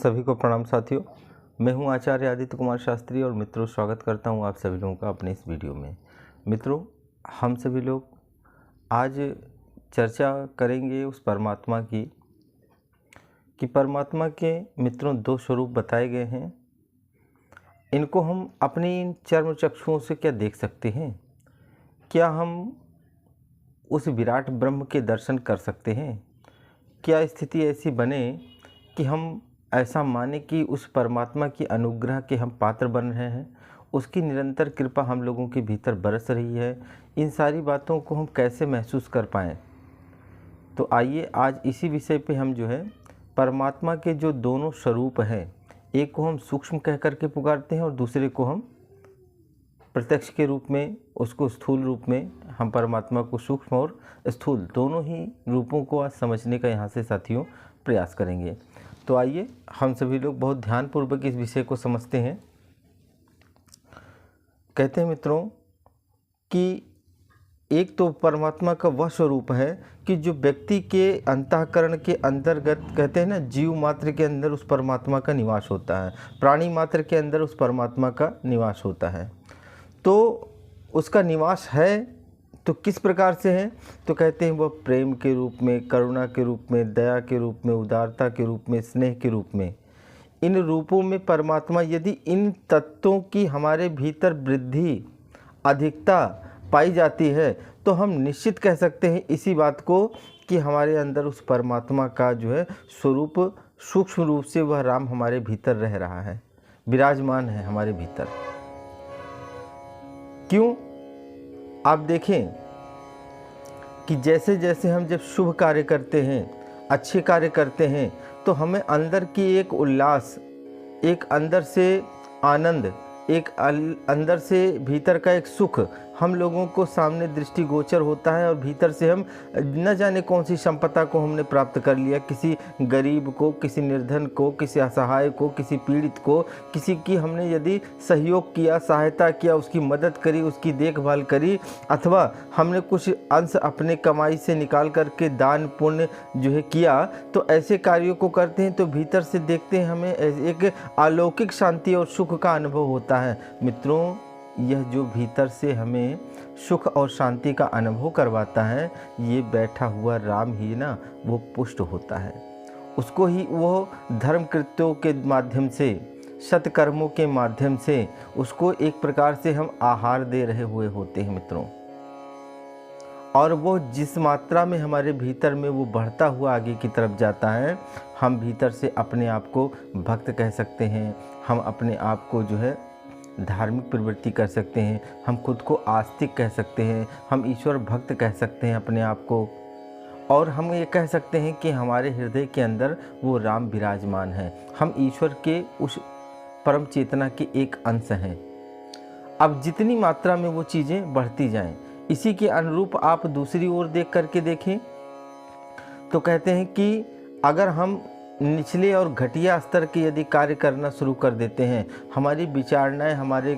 सभी को प्रणाम साथियों। मैं हूं आचार्य आदित्य कुमार शास्त्री और मित्रों स्वागत करता हूं आप सभी लोगों का अपने इस वीडियो में। मित्रों, हम सभी लोग आज चर्चा करेंगे उस परमात्मा की कि परमात्मा के मित्रों दो स्वरूप बताए गए हैं। इनको हम अपनी इन चर्म चक्षुओं से क्या देख सकते हैं? क्या हम उस विराट ब्रह्म के दर्शन कर सकते हैं? क्या स्थिति ऐसी बने कि हम ऐसा माने कि उस परमात्मा की अनुग्रह के हम पात्र बन रहे हैं, उसकी निरंतर कृपा हम लोगों के भीतर बरस रही है? इन सारी बातों को हम कैसे महसूस कर पाएँ? तो आइए आज इसी विषय पे हम परमात्मा के जो दोनों स्वरूप हैं, एक को हम सूक्ष्म कह करके पुकारते हैं और दूसरे को हम प्रत्यक्ष के रूप में, उसको स्थूल रूप में, हम परमात्मा को सूक्ष्म और स्थूल दोनों ही रूपों को आज समझने का यहाँ से साथियों प्रयास करेंगे। तो आइए हम सभी लोग बहुत ध्यानपूर्वक इस विषय को समझते हैं। कहते हैं मित्रों कि एक तो परमात्मा का वह स्वरूप है कि जो व्यक्ति के अंतःकरण के अंतर्गत, कहते हैं ना, जीव मात्र के अंदर उस परमात्मा का निवास होता है, प्राणी मात्र के अंदर उस परमात्मा का निवास होता है। तो उसका निवास है तो किस प्रकार से है? तो कहते हैं वह प्रेम के रूप में, करुणा के रूप में, दया के रूप में, उदारता के रूप में, स्नेह के रूप में, इन रूपों में परमात्मा, यदि इन तत्वों की हमारे भीतर वृद्धि, अधिकता पाई जाती है तो हम निश्चित कह सकते हैं इसी बात को कि हमारे अंदर उस परमात्मा का स्वरूप सूक्ष्म रूप से वह राम हमारे भीतर रह रहा है, विराजमान है हमारे भीतर। क्यों? आप देखें कि जैसे जैसे हम जब शुभ कार्य करते हैं, अच्छे कार्य करते हैं, तो हमें अंदर की एक उल्लास, एक अंदर से आनंद, एक अंदर से भीतर का एक सुख हम लोगों को सामने दृष्टिगोचर होता है और भीतर से हम न जाने कौन सी संपदा को हमने प्राप्त कर लिया। किसी गरीब को, किसी निर्धन को, किसी असहाय को, किसी पीड़ित को, किसी की हमने यदि सहयोग किया, सहायता किया, उसकी मदद करी, उसकी देखभाल करी, अथवा हमने कुछ अंश अपने कमाई से निकाल करके दान पुण्य किया, तो ऐसे कार्यों को करते हैं तो भीतर से देखते हैं हमें एक अलौकिक शांति और सुख का अनुभव होता है। मित्रों, यह जो भीतर से हमें सुख और शांति का अनुभव करवाता है, ये बैठा हुआ राम ही ना वो पुष्ट होता है। उसको ही वो धर्म कृत्यों के माध्यम से, सत्कर्मों के माध्यम से उसको एक प्रकार से हम आहार दे रहे हुए होते हैं मित्रों। और वो जिस मात्रा में हमारे भीतर में वो बढ़ता हुआ आगे की तरफ जाता है, हम भीतर से अपने आप को भक्त कह सकते हैं, हम अपने आप को धार्मिक प्रवृत्ति कर सकते हैं, हम खुद को आस्तिक कह सकते हैं, हम ईश्वर भक्त कह सकते हैं अपने आप को, और हम ये कह सकते हैं कि हमारे हृदय के अंदर वो राम विराजमान है। हम ईश्वर के उस परम चेतना के एक अंश हैं। अब जितनी मात्रा में वो चीज़ें बढ़ती जाएं, इसी के अनुरूप आप दूसरी ओर देख करके देखें तो कहते हैं कि अगर हम निचले और घटिया स्तर के यदि कार्य करना शुरू कर देते हैं, हमारी विचारणाएं, हमारे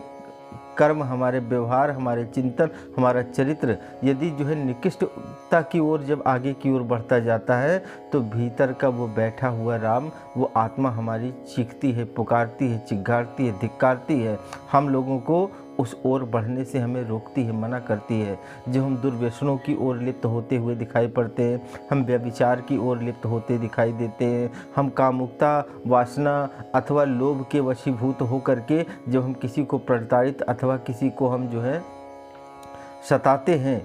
कर्म, हमारे व्यवहार, हमारे चिंतन, हमारा चरित्र यदि निकृष्टता की ओर जब आगे की ओर बढ़ता जाता है, तो भीतर का वो बैठा हुआ राम, वो आत्मा हमारी चीखती है, पुकारती है, चिघाड़ती है, धिक्कारती है, हम लोगों को उस ओर बढ़ने से हमें रोकती है, मना करती है। जो हम दुर्व्यसनों की ओर लिप्त होते हुए दिखाई पड़ते हैं, हम व्यभिचार की ओर लिप्त होते दिखाई देते हैं, हम कामुकता, वासना अथवा लोभ के वशीभूत हो करके जब हम किसी को प्रताड़ित अथवा किसी को हम सताते हैं,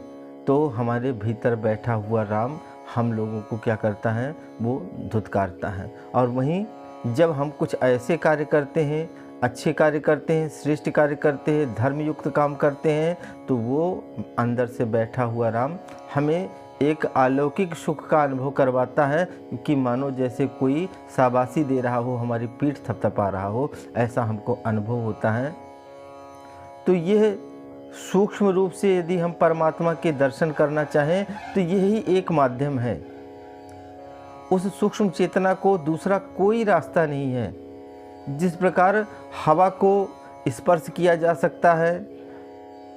तो हमारे भीतर बैठा हुआ राम हम लोगों को क्या करता है? वो धुतकारता है। और वहीं जब हम कुछ ऐसे कार्य करते हैं, अच्छे कार्य करते हैं, श्रेष्ठ कार्य करते हैं, धर्मयुक्त काम करते हैं, तो वो अंदर से बैठा हुआ राम हमें एक अलौकिक सुख का अनुभव करवाता है कि मानो जैसे कोई शाबाशी दे रहा हो, हमारी पीठ थपथपा रहा हो, ऐसा हमको अनुभव होता है। तो यह सूक्ष्म रूप से यदि हम परमात्मा के दर्शन करना चाहें तो यही एक माध्यम है। उस सूक्ष्म चेतना को दूसरा कोई रास्ता नहीं है। जिस प्रकार हवा को स्पर्श किया जा सकता है,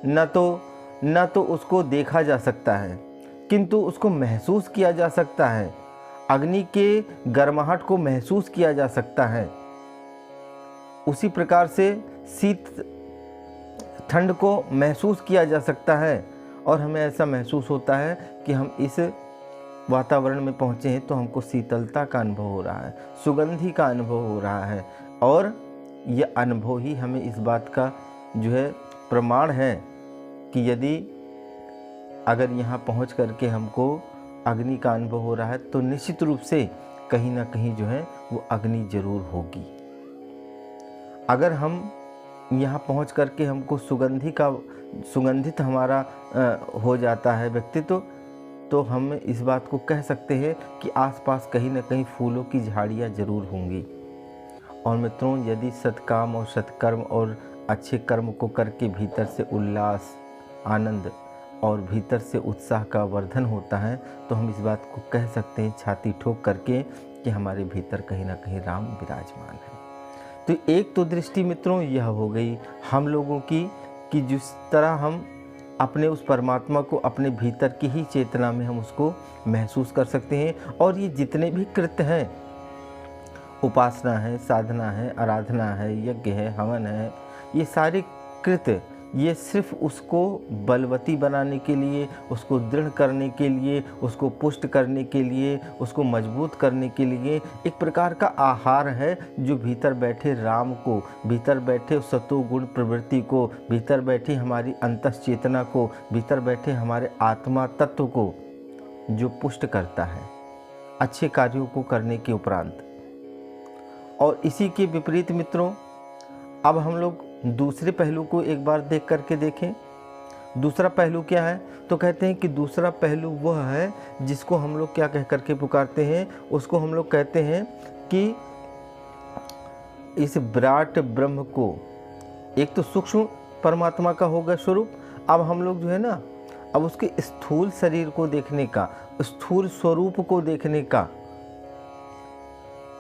न तो उसको देखा जा सकता है, किंतु उसको महसूस किया जा सकता है। अग्नि के गर्माहट को महसूस किया जा सकता है, उसी प्रकार से शीत ठंड को महसूस किया जा सकता है। और हमें ऐसा महसूस होता है कि हम इस वातावरण में पहुँचे हैं तो हमको शीतलता का अनुभव हो रहा है, सुगंधी का अनुभव हो रहा है। और यह अनुभव ही हमें इस बात का जो है प्रमाण है कि यदि अगर यहाँ पहुँच करके हमको अग्नि का अनुभव हो रहा है तो निश्चित रूप से कहीं ना कहीं जो है वो अग्नि जरूर होगी। अगर हम यहाँ पहुँच करके हमको सुगंधित हमारा हो जाता है व्यक्तित्व, तो हम इस बात को कह सकते हैं कि आसपास कहीं ना कहीं फूलों की झाड़ियाँ जरूर होंगी। और मित्रों, यदि सत्काम और सत्कर्म और अच्छे कर्म को करके भीतर से उल्लास, आनंद और भीतर से उत्साह का वर्धन होता है, तो हम इस बात को कह सकते हैं छाती ठोक करके कि हमारे भीतर कहीं ना कहीं राम विराजमान है। तो एक तो दृष्टि मित्रों यह हो गई हम लोगों की कि जिस तरह हम अपने उस परमात्मा को अपने भीतर की ही चेतना में हम उसको महसूस कर सकते हैं। और ये जितने भी कृत्य हैं, उपासना है, साधना है, आराधना है, यज्ञ है, हवन है, ये सारे कृत्य ये सिर्फ उसको बलवती बनाने के लिए, उसको दृढ़ करने के लिए, उसको पुष्ट करने के लिए, उसको मजबूत करने के लिए एक प्रकार का आहार है जो भीतर बैठे राम को, भीतर बैठे सतोगुण प्रवृत्ति को, भीतर बैठी हमारी अंतश्चेतना को, भीतर बैठे हमारे आत्मा तत्व को जो पुष्ट करता है अच्छे कार्यों को करने के उपरांत। और इसी के विपरीत मित्रों, अब हम लोग दूसरे पहलू को एक बार देख करके देखें। दूसरा पहलू क्या है? तो कहते हैं कि दूसरा पहलू वह है जिसको हम लोग क्या कह करके पुकारते हैं, उसको हम लोग कहते हैं कि इस विराट ब्रह्म को, एक तो सूक्ष्म परमात्मा का होगा स्वरूप, अब हम लोग जो है ना, अब उसके स्थूल शरीर को देखने का, स्थूल स्वरूप को देखने का।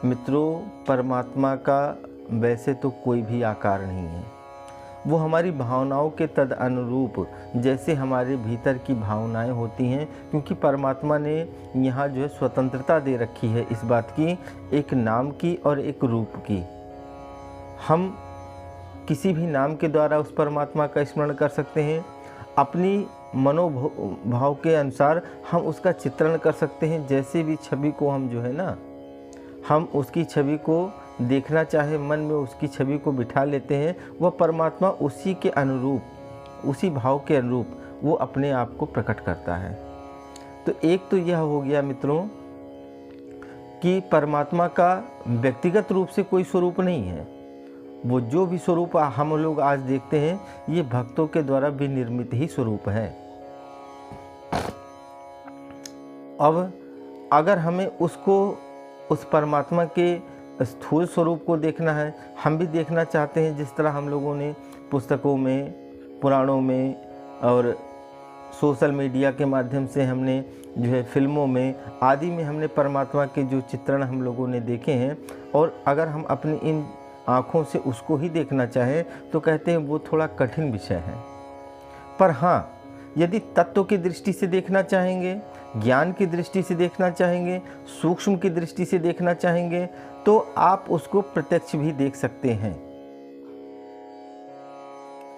मित्रों, परमात्मा का वैसे तो कोई भी आकार नहीं है, वो हमारी भावनाओं के तद अनुरूप जैसे हमारे भीतर की भावनाएं होती हैं, क्योंकि परमात्मा ने यहाँ जो है स्वतंत्रता दे रखी है इस बात की, एक नाम की और एक रूप की। हम किसी भी नाम के द्वारा उस परमात्मा का स्मरण कर सकते हैं, अपनी मनोभाव के अनुसार हम उसका चित्रण कर सकते हैं। जैसे भी छवि को हम जो है ना, हम उसकी छवि को देखना चाहे मन में उसकी छवि को बिठा लेते हैं, वह परमात्मा उसी के अनुरूप, उसी भाव के अनुरूप वो अपने आप को प्रकट करता है। तो एक तो यह हो गया मित्रों कि परमात्मा का व्यक्तिगत रूप से कोई स्वरूप नहीं है, वो जो भी स्वरूप हम लोग आज देखते हैं ये भक्तों के द्वारा विनिर्मित ही स्वरूप है। अब अगर हमें उसको, उस परमात्मा के स्थूल स्वरूप को देखना है, हम भी देखना चाहते हैं जिस तरह हम लोगों ने पुस्तकों में, पुराणों में और सोशल मीडिया के माध्यम से हमने जो है फिल्मों में आदि में हमने परमात्मा के जो चित्रण हम लोगों ने देखे हैं, और अगर हम अपनी इन आँखों से उसको ही देखना चाहें तो कहते हैं वो थोड़ा कठिन विषय है। पर हाँ, यदि तत्व की दृष्टि से देखना चाहेंगे, ज्ञान की दृष्टि से देखना चाहेंगे, सूक्ष्म की दृष्टि से देखना चाहेंगे, तो आप उसको प्रत्यक्ष भी देख सकते हैं।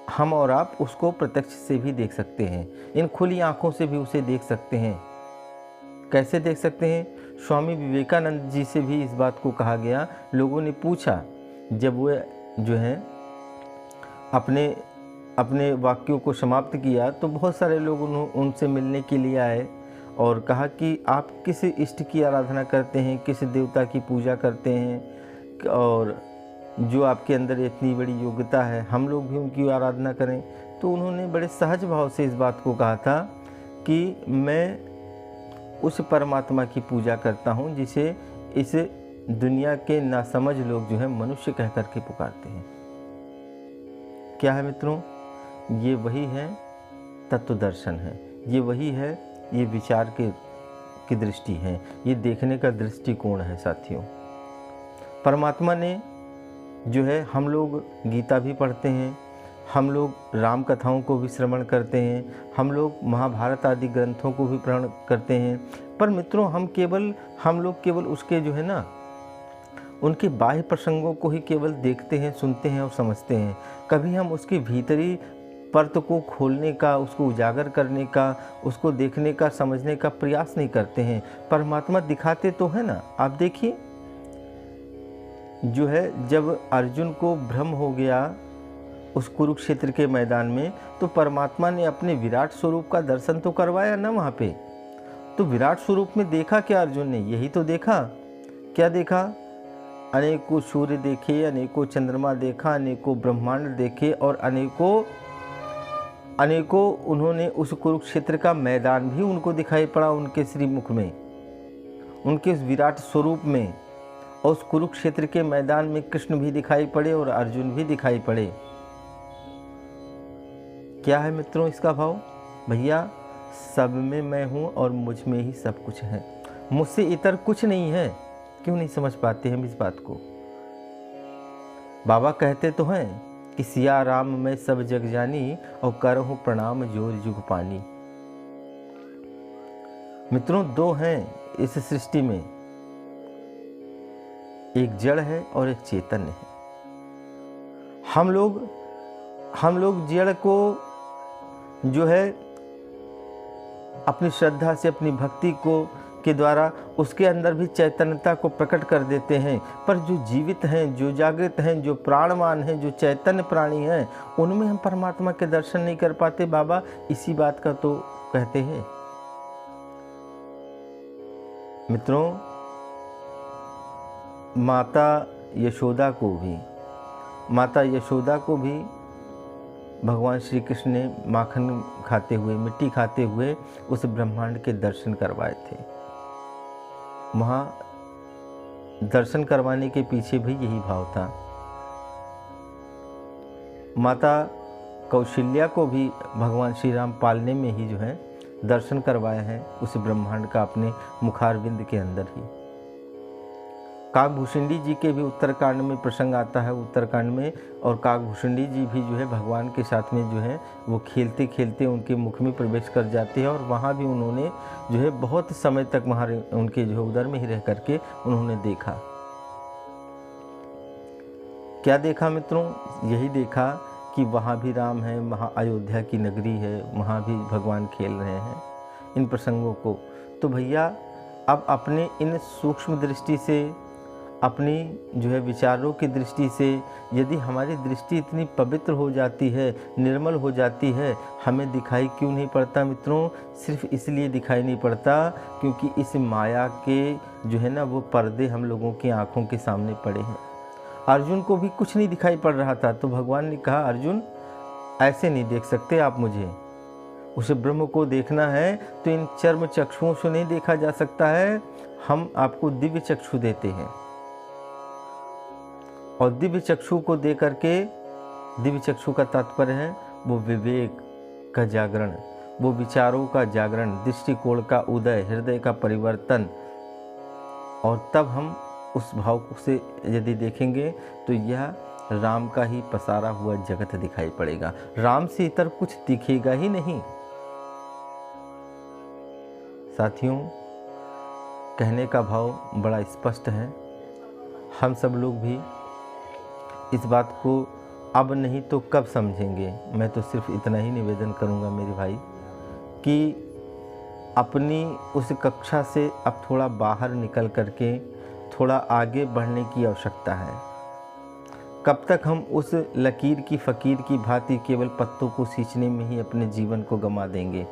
हम और आप उसको प्रत्यक्ष से भी देख सकते हैं, इन खुली आंखों से भी उसे देख सकते हैं। कैसे देख सकते हैं? स्वामी विवेकानंद जी से भी इस बात को कहा गया। लोगों ने पूछा, जब वो जो है अपने वाक्यों को समाप्त किया तो बहुत सारे लोग उनसे मिलने के लिए आए और कहा कि आप किस इष्ट की आराधना करते हैं, किस देवता की पूजा करते हैं, और जो आपके अंदर इतनी बड़ी योग्यता है हम लोग भी उनकी आराधना करें। तो उन्होंने बड़े सहज भाव से इस बात को कहा था कि मैं उस परमात्मा की पूजा करता हूँ जिसे इस दुनिया के नासमझ लोग जो है मनुष्य कह करके पुकारते हैं। क्या है मित्रों? ये वही है तत्व दर्शन है, ये वही है, ये विचार की दृष्टि है, ये देखने का दृष्टिकोण है। साथियों, परमात्मा ने जो है, हम लोग गीता भी पढ़ते हैं, हम लोग राम कथाओं को भी श्रवण करते हैं, हम लोग महाभारत आदि ग्रंथों को भी प्रण करते हैं। पर मित्रों हम लोग केवल उसके जो है ना, उनके बाह्य प्रसंगों को ही केवल देखते हैं, सुनते हैं और समझते हैं। कभी हम उसके भीतरी परत को खोलने का, उसको उजागर करने का, उसको देखने का, समझने का प्रयास नहीं करते हैं। परमात्मा दिखाते तो है ना। आप देखिए, जो है जब अर्जुन को भ्रम हो गया उस कुरुक्षेत्र के मैदान में, तो परमात्मा ने अपने विराट स्वरूप का दर्शन तो करवाया ना वहाँ पे। तो विराट स्वरूप में देखा क्या अर्जुन ने? यही तो देखा। क्या देखा? अनेकों सूर्य देखे, अनेकों चंद्रमा देखा, अनेकों ब्रह्मांड देखे और अनेकों उन्होंने उस कुरुक्षेत्र का मैदान भी उनको दिखाई पड़ा उनके श्रीमुख में, उनके उस विराट स्वरूप में। और उस कुरुक्षेत्र के मैदान में कृष्ण भी दिखाई पड़े और अर्जुन भी दिखाई पड़े। क्या है मित्रों इसका भाव? भैया, सब में मैं हूँ और मुझ में ही सब कुछ है, मुझसे इतर कुछ नहीं है। क्यों नहीं समझ पाते हम इस बात को? बाबा कहते तो हैं कि सिया राम मैं सब जग जानी और करहूँ प्रणाम जोर जुग पानी। मित्रों, दो हैं इस सृष्टि में, एक जड़ है और एक चैतन्य है। हम लोग जड़ को जो है अपनी श्रद्धा से, अपनी भक्ति को के द्वारा उसके अंदर भी चैतन्यता को प्रकट कर देते हैं। पर जो जीवित हैं, जो जागृत हैं, जो प्राणवान हैं, जो चैतन्य प्राणी हैं, उनमें हम परमात्मा के दर्शन नहीं कर पाते। बाबा इसी बात का तो कहते हैं। मित्रों, माता यशोदा को भी भगवान श्री कृष्ण ने माखन खाते हुए, मिट्टी खाते हुए उस ब्रह्मांड के दर्शन करवाए थे। वहाँ दर्शन करवाने के पीछे भी यही भाव था। माता कौशल्या को भी भगवान श्री राम पालने में ही जो है दर्शन करवाए हैं उस ब्रह्मांड का, अपने मुखारविंद के अंदर ही। काकभूषुंडी जी के भी उत्तरकांड में प्रसंग आता है, उत्तरकांड में। और काकभूषुंडी जी भी जो है भगवान के साथ में जो है वो खेलते खेलते उनके मुख में प्रवेश कर जाते हैं। और वहाँ भी उन्होंने जो है बहुत समय तक वहाँ उनके जो है उदर में ही रह करके उन्होंने देखा। क्या देखा मित्रों? यही देखा कि वहाँ भी राम है, वहाँ अयोध्या की नगरी है, वहाँ भी भगवान खेल रहे हैं इन प्रसंगों को। तो भैया, अब अपने इन सूक्ष्म दृष्टि से, अपनी जो है विचारों की दृष्टि से, यदि हमारी दृष्टि इतनी पवित्र हो जाती है, निर्मल हो जाती है, हमें दिखाई क्यों नहीं पड़ता मित्रों? सिर्फ इसलिए दिखाई नहीं पड़ता क्योंकि इस माया के जो है ना वो पर्दे हम लोगों की आँखों के सामने पड़े हैं। अर्जुन को भी कुछ नहीं दिखाई पड़ रहा था, तो भगवान ने कहा, अर्जुन ऐसे नहीं देख सकते आप मुझे। उस ब्रह्म को देखना है तो इन चर्म चक्षुओं से नहीं देखा जा सकता है, हम आपको दिव्य चक्षु देते हैं। और दिव्य चक्षु को दे करके, दिव्य चक्षु का तात्पर्य है वो विवेक का जागरण, वो विचारों का जागरण, दृष्टिकोण का उदय, हृदय का परिवर्तन। और तब हम उस भाव से यदि देखेंगे तो यह राम का ही पसारा हुआ जगत दिखाई पड़ेगा। राम से इतर कुछ दिखेगा ही नहीं। साथियों, कहने का भाव बड़ा स्पष्ट है। हम सब लोग भी इस बात को अब नहीं तो कब समझेंगे। मैं तो सिर्फ इतना ही निवेदन करूंगा मेरे भाई कि अपनी उस कक्षा से अब थोड़ा बाहर निकल करके थोड़ा आगे बढ़ने की आवश्यकता है। कब तक हम उस लकीर की फ़कीर की भांति केवल पत्तों को सींचने में ही अपने जीवन को गंवा देंगे?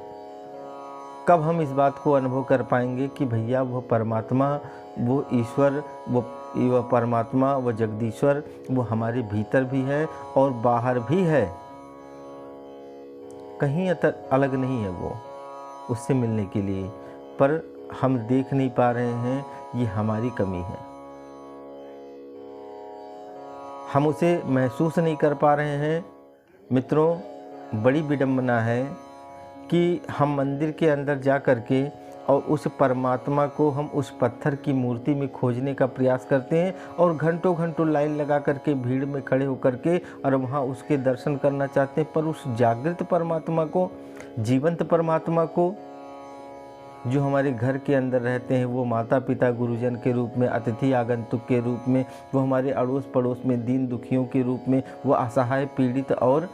कब हम इस बात को अनुभव कर पाएंगे कि भैया वो परमात्मा, वो ईश्वर, वो परमात्मा, वो जगदीश्वर, वो हमारे भीतर भी है और बाहर भी है, कहीं अलग नहीं है वो उससे मिलने के लिए। पर हम देख नहीं पा रहे हैं, ये हमारी कमी है। हम उसे महसूस नहीं कर पा रहे हैं। मित्रों, बड़ी विडंबना है कि हम मंदिर के अंदर जा कर के और उस परमात्मा को हम उस पत्थर की मूर्ति में खोजने का प्रयास करते हैं और घंटों घंटों लाइन लगा करके भीड़ में खड़े होकर के और वहाँ उसके दर्शन करना चाहते हैं। पर उस जागृत परमात्मा को, जीवंत परमात्मा को, जो हमारे घर के अंदर रहते हैं, वो माता पिता गुरुजन के रूप में, अतिथि आगंतुक के रूप में, वो हमारे अड़ोस पड़ोस में दीन दुखियों के रूप में, वो असहाय पीड़ित और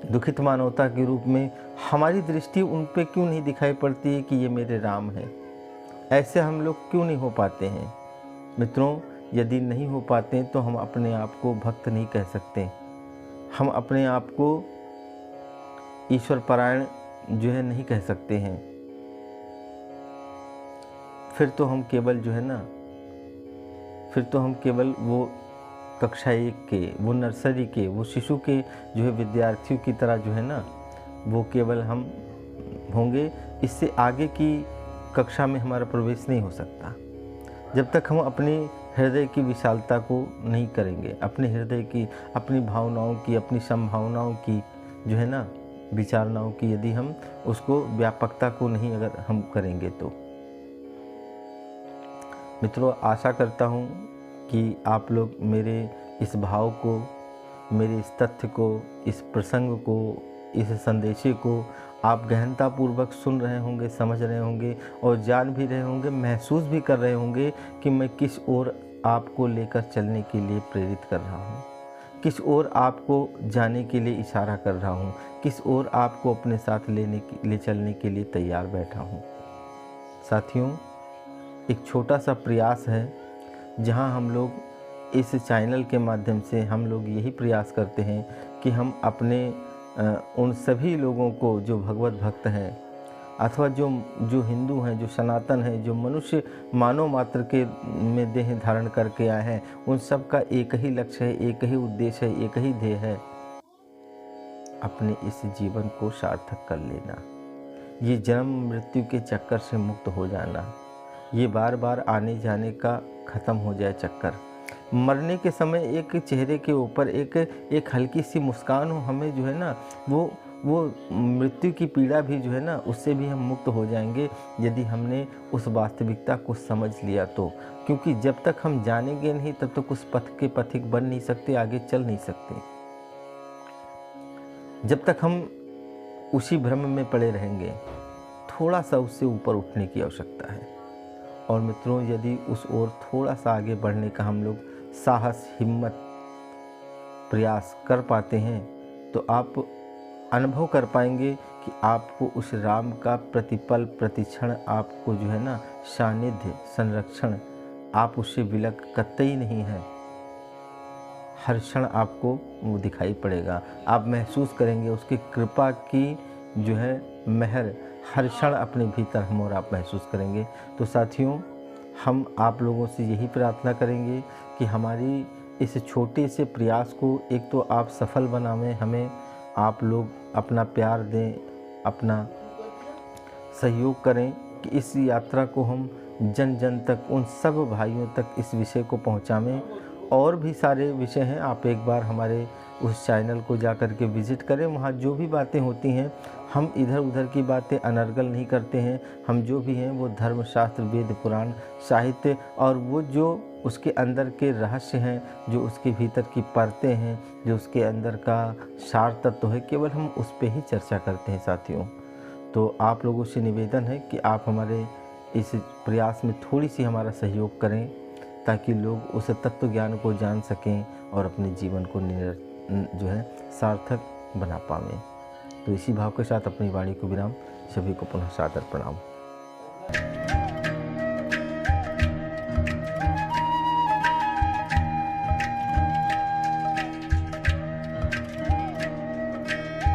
दुखित मानवता के रूप में, हमारी दृष्टि उन पे क्यों नहीं दिखाई पड़ती है कि ये मेरे राम हैं? ऐसे हम लोग क्यों नहीं हो पाते हैं? मित्रों, यदि नहीं हो पाते हैं तो हम अपने आप को भक्त नहीं कह सकते। हम अपने आप को ईश्वर परायण जो है नहीं कह सकते हैं। फिर तो हम केवल जो है ना, फिर तो हम केवल वो कक्षा 1 के, वो नर्सरी के, वो शिशु के जो है विद्यार्थियों की तरह जो है ना, वो केवल हम होंगे। इससे आगे की कक्षा में हमारा प्रवेश नहीं हो सकता जब तक हम अपने हृदय की विशालता को नहीं करेंगे, अपने हृदय की, अपनी भावनाओं की, अपनी संभावनाओं की जो है ना, विचारणाओं की, यदि हम उसको व्यापकता को नहीं अगर हम करेंगे तो। मित्रों, आशा करता हूँ कि आप लोग मेरे इस भाव को, मेरे इस तथ्य को, इस प्रसंग को, इस संदेशे को आप गहनतापूर्वक सुन रहे होंगे, समझ रहे होंगे और जान भी रहे होंगे, महसूस भी कर रहे होंगे कि मैं किस ओर आपको लेकर चलने के लिए प्रेरित कर रहा हूँ, किस ओर आपको जाने के लिए इशारा कर रहा हूँ, किस ओर आपको अपने साथ ले चलने के लिए तैयार बैठा हूँ। साथियों, एक छोटा सा प्रयास है जहाँ हम लोग इस चैनल के माध्यम से हम लोग यही प्रयास करते हैं कि हम अपने उन सभी लोगों को जो भगवत भक्त हैं अथवा जो हिंदू हैं, जो सनातन हैं, जो मनुष्य मानव मात्र के में देह धारण करके आए हैं, उन सब का एक ही लक्ष्य है, एक ही उद्देश्य है, एक ही ध्येय है, अपने इस जीवन को सार्थक कर लेना, ये जन्म मृत्यु के चक्कर से मुक्त हो जाना, ये बार बार आने जाने का ख़त्म हो जाए चक्कर। मरने के समय एक चेहरे के ऊपर एक हल्की सी मुस्कान हो, हमें जो है ना वो मृत्यु की पीड़ा भी जो है ना, उससे भी हम मुक्त हो जाएंगे यदि हमने उस वास्तविकता को समझ लिया तो। क्योंकि जब तक हम जानेंगे नहीं तब तक उस पथ के पथिक बन नहीं सकते, आगे चल नहीं सकते। जब तक हम उसी भ्रम में पड़े रहेंगे, थोड़ा सा उससे ऊपर उठने की आवश्यकता है। और मित्रों, यदि उस ओर थोड़ा सा आगे बढ़ने का हम लोग साहस, हिम्मत, प्रयास कर पाते हैं तो आप अनुभव कर पाएंगे कि आपको उस राम का प्रतिपल प्रतिक्षण आपको जो है ना सानिध्य, संरक्षण, आप उससे विलग कतई नहीं है। हर क्षण आपको वो दिखाई पड़ेगा, आप महसूस करेंगे उसकी कृपा की जो है मेहर हर क्षण अपने भीतर हम और आप महसूस करेंगे। तो साथियों, हम आप लोगों से यही प्रार्थना करेंगे कि हमारी इस छोटे से प्रयास को एक तो आप सफल बनावें, हमें आप लोग अपना प्यार दें, अपना सहयोग करें कि इस यात्रा को हम जन जन तक, उन सब भाइयों तक इस विषय को पहुंचावें। और भी सारे विषय हैं, आप एक बार हमारे उस चैनल को जा कर के विज़िट करें। वहाँ जो भी बातें होती हैं, हम इधर उधर की बातें अनर्गल नहीं करते हैं। हम जो भी हैं वो धर्मशास्त्र, वेद, पुराण, साहित्य और वो जो उसके अंदर के रहस्य हैं, जो उसके भीतर की परतें हैं, जो उसके अंदर का सार तत्व है, केवल हम उस पर ही चर्चा करते हैं साथियों। तो आप लोगों से निवेदन है कि आप हमारे इस प्रयास में थोड़ी सी हमारा सहयोग करें ताकि लोग उस तत्व ज्ञान को जान सकें और अपने जीवन को जो है सार्थक बना पावें। तो इसी भाव के साथ अपनी वाणी को विराम। सभी को पुनः सादर प्रणाम।